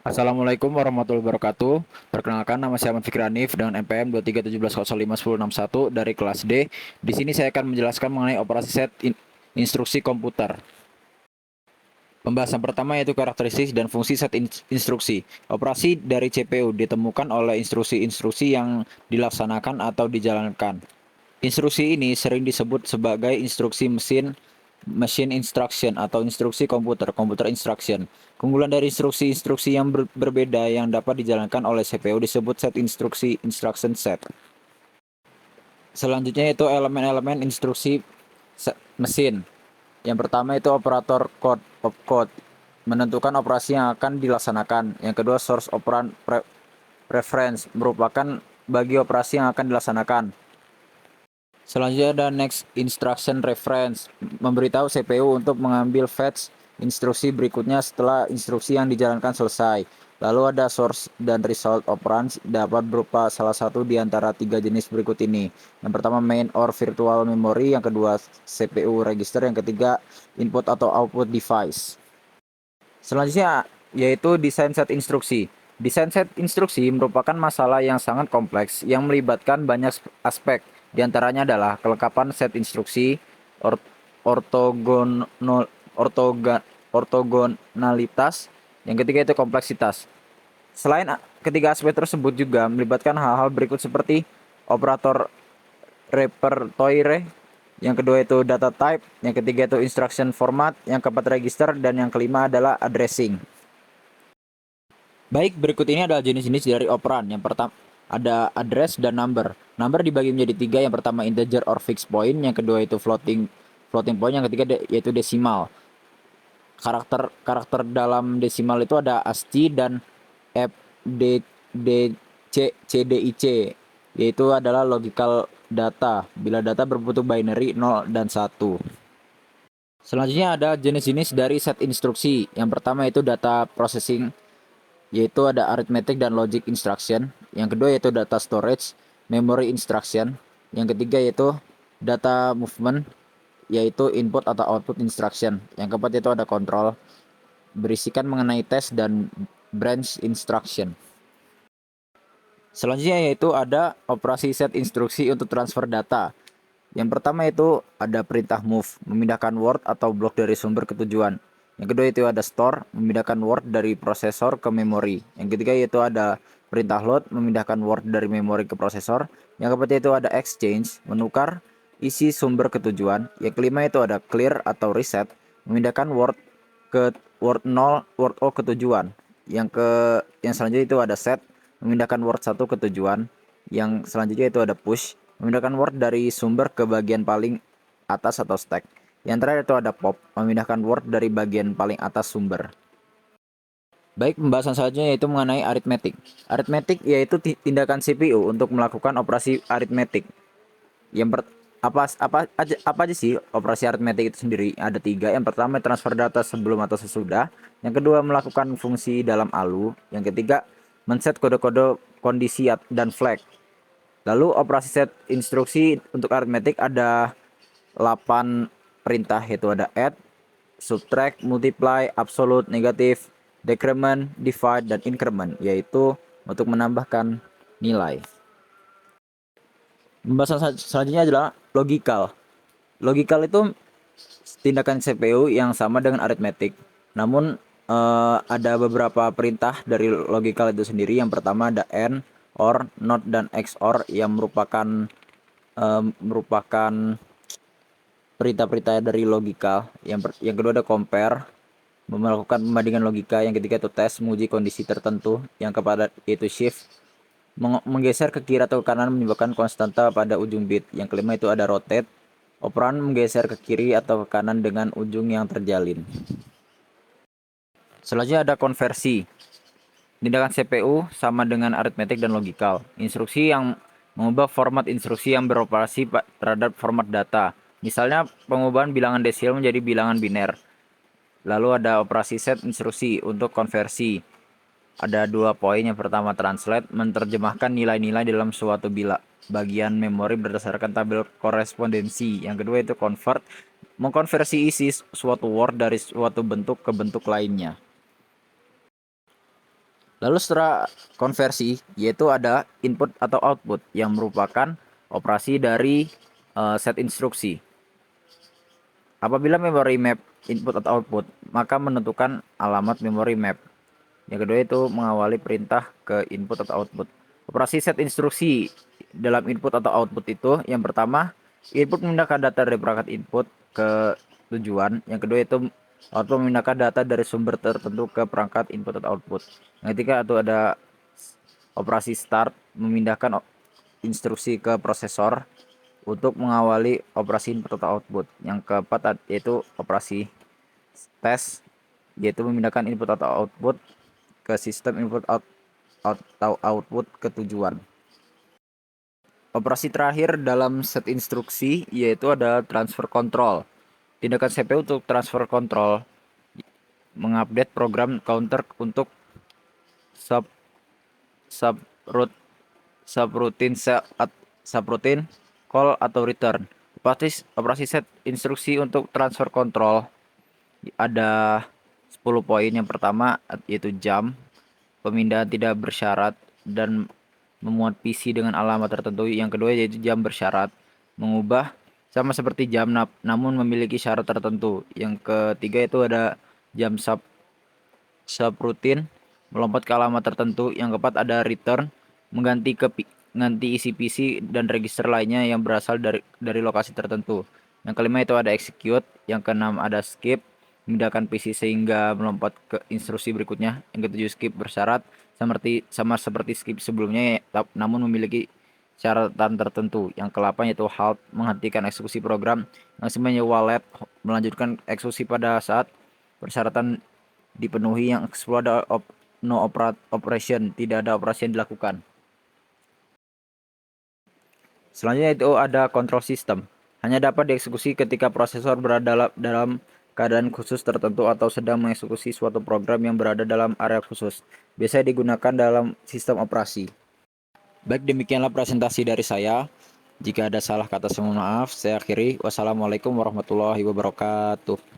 Assalamualaikum warahmatullahi wabarakatuh. Perkenalkan, nama saya Ahmad Fikri Hanif dengan NPM 2317051061 dari kelas D. Di sini saya akan menjelaskan mengenai operasi set instruksi komputer. Pembahasan pertama yaitu karakteristik dan fungsi set instruksi. Operasi dari CPU ditemukan oleh instruksi-instruksi yang dilaksanakan atau dijalankan. Instruksi ini sering disebut sebagai instruksi machine instruction atau instruksi komputer, computer instruction. Keunggulan dari instruksi-instruksi yang berbeda yang dapat dijalankan oleh CPU disebut set instruksi instruction set. Selanjutnya itu elemen-elemen instruksi mesin. Yang pertama itu operator code, opcode, menentukan operasi yang akan dilaksanakan. Yang kedua source operand preference, merupakan bagi operasi yang akan dilaksanakan. Selanjutnya ada next instruction reference, memberitahu CPU untuk mengambil fetch instruksi berikutnya setelah instruksi yang dijalankan selesai. Lalu ada source dan result operands dapat berupa salah satu di antara tiga jenis berikut ini. Yang pertama main or virtual memory, yang kedua CPU register, yang ketiga input atau output device. Selanjutnya yaitu desain set instruksi. Desain set instruksi merupakan masalah yang sangat kompleks yang melibatkan banyak aspek. Di antaranya adalah kelengkapan set instruksi, or ortogonal, ortogonalitas, yang ketiga itu kompleksitas. Selain ketiga aspek tersebut juga melibatkan hal-hal berikut seperti operator repertoire, yang kedua itu data type, yang ketiga itu instruction format, yang keempat register, dan yang kelima adalah addressing. Baik, berikut ini adalah jenis-jenis dari operan. Yang pertama ada address dan number. Number dibagi menjadi tiga. Yang pertama integer or fixed point, yang kedua itu floating floating point, yang ketiga yaitu desimal. Karakter dalam desimal itu ada ASCII dan FDC, yaitu adalah logical data bila data berbentuk binary 0 dan 1. Selanjutnya ada jenis-jenis dari set instruksi. Yang pertama itu data processing, yaitu ada arithmetic dan logic instruction. Yang kedua yaitu data storage, memory instruction. Yang ketiga yaitu data movement, yaitu input atau output instruction. Yang keempat itu ada control, berisikan mengenai test dan branch instruction. Selanjutnya yaitu ada operasi set instruksi untuk transfer data. Yang pertama itu ada perintah move, memindahkan word atau blok dari sumber ke tujuan. Yang kedua itu ada store, memindahkan word dari prosesor ke memori. Yang ketiga yaitu ada perintah load, memindahkan word dari memori ke prosesor. Yang keempat itu ada exchange, menukar isi sumber ke tujuan. Yang kelima itu ada clear atau reset, memindahkan word ke word 0, word O ke tujuan. Yang selanjutnya itu ada set, memindahkan word 1 ke tujuan. Yang selanjutnya itu ada push, memindahkan word dari sumber ke bagian paling atas atau stack. Yang terakhir itu ada pop, memindahkan word dari bagian paling atas sumber. Baik, pembahasan selanjutnya yaitu mengenai arithmetic. Arithmetic yaitu tindakan CPU untuk melakukan operasi aritmetik. Yang per, apa aja sih operasi aritmetik itu sendiri? Ada tiga. Yang pertama transfer data sebelum atau sesudah. Yang kedua melakukan fungsi dalam ALU. Yang ketiga men-set kode-kode kondisi dan flag. Lalu operasi set instruksi untuk aritmetik ada 8 perintah, yaitu ada add, subtract, multiply, absolute, negatif, decrement, divide, dan increment, yaitu untuk menambahkan nilai. Pembahasan selanjutnya adalah logical. Logical itu tindakan CPU yang sama dengan aritmetik, namun ada beberapa perintah dari logical itu sendiri. Yang pertama ada AND, OR, NOT, dan XOR yang merupakan perintah-perintah dari logika. Yang kedua ada compare, melakukan pembandingan logika. Yang ketiga itu tes, menguji kondisi tertentu. Yang keempat yaitu shift, menggeser ke kiri atau ke kanan menyebabkan konstanta pada ujung bit. Yang kelima itu ada rotate, operan menggeser ke kiri atau ke kanan dengan ujung yang terjalin. Selanjutnya ada konversi. Tindakan CPU sama dengan aritmetik dan logikal. Instruksi yang mengubah format instruksi yang beroperasi terhadap format data. Misalnya pengubahan bilangan desil menjadi bilangan biner. Lalu ada operasi set instruksi untuk konversi. Ada 2 poin. Yang pertama translate, menerjemahkan nilai-nilai dalam suatu bagian memori berdasarkan tabel korespondensi. Yang kedua itu convert, mengkonversi isi suatu word dari suatu bentuk ke bentuk lainnya. Lalu setelah konversi, yaitu ada input atau output yang merupakan operasi dari set instruksi. Apabila memory map input atau output, maka menentukan alamat memory map. Yang kedua itu mengawali perintah ke input atau output. Operasi set instruksi dalam input atau output itu yang pertama, input memindahkan data dari perangkat input ke tujuan. Yang kedua itu output memindahkan data dari sumber tertentu ke perangkat input atau output. Yang ketiga itu ada operasi start memindahkan instruksi ke prosesor untuk mengawali operasi input atau output. Yang keempat yaitu operasi tes, yaitu memindahkan input atau output ke sistem input atau output ke tujuan. Operasi terakhir dalam set instruksi yaitu ada transfer control. Tindakan CPU untuk transfer control mengupdate program counter untuk sub subrout subroutine call atau return. Operasi set instruksi untuk transfer control ada 10 poin. Yang pertama yaitu jam, pemindahan tidak bersyarat dan memuat PC dengan alamat tertentu. Yang kedua yaitu jam bersyarat, mengubah sama seperti jam namun memiliki syarat tertentu. Yang ketiga itu ada jam subroutine, melompat ke alamat tertentu. Yang keempat ada return, mengganti isi PC dan register lainnya yang berasal dari lokasi tertentu. Yang kelima itu ada execute, yang keenam ada skip, memindahkan PC sehingga melompat ke instruksi berikutnya. Yang ketujuh skip bersyarat, sama seperti skip sebelumnya namun memiliki syaratan tertentu. Yang ke-8 yaitu halt, menghentikan eksekusi program. Yang ke-9 wallet, melanjutkan eksekusi pada saat persyaratan dipenuhi. Yang ke-10 ada no operation, tidak ada operasi yang dilakukan. Selanjutnya itu ada control system. Hanya dapat dieksekusi ketika prosesor berada dalam keadaan khusus tertentu atau sedang mengeksekusi suatu program yang berada dalam area khusus. Biasanya digunakan dalam sistem operasi. Baik, demikianlah presentasi dari saya. Jika ada salah kata, saya mohon maaf. Saya akhiri. Wassalamualaikum warahmatullahi wabarakatuh.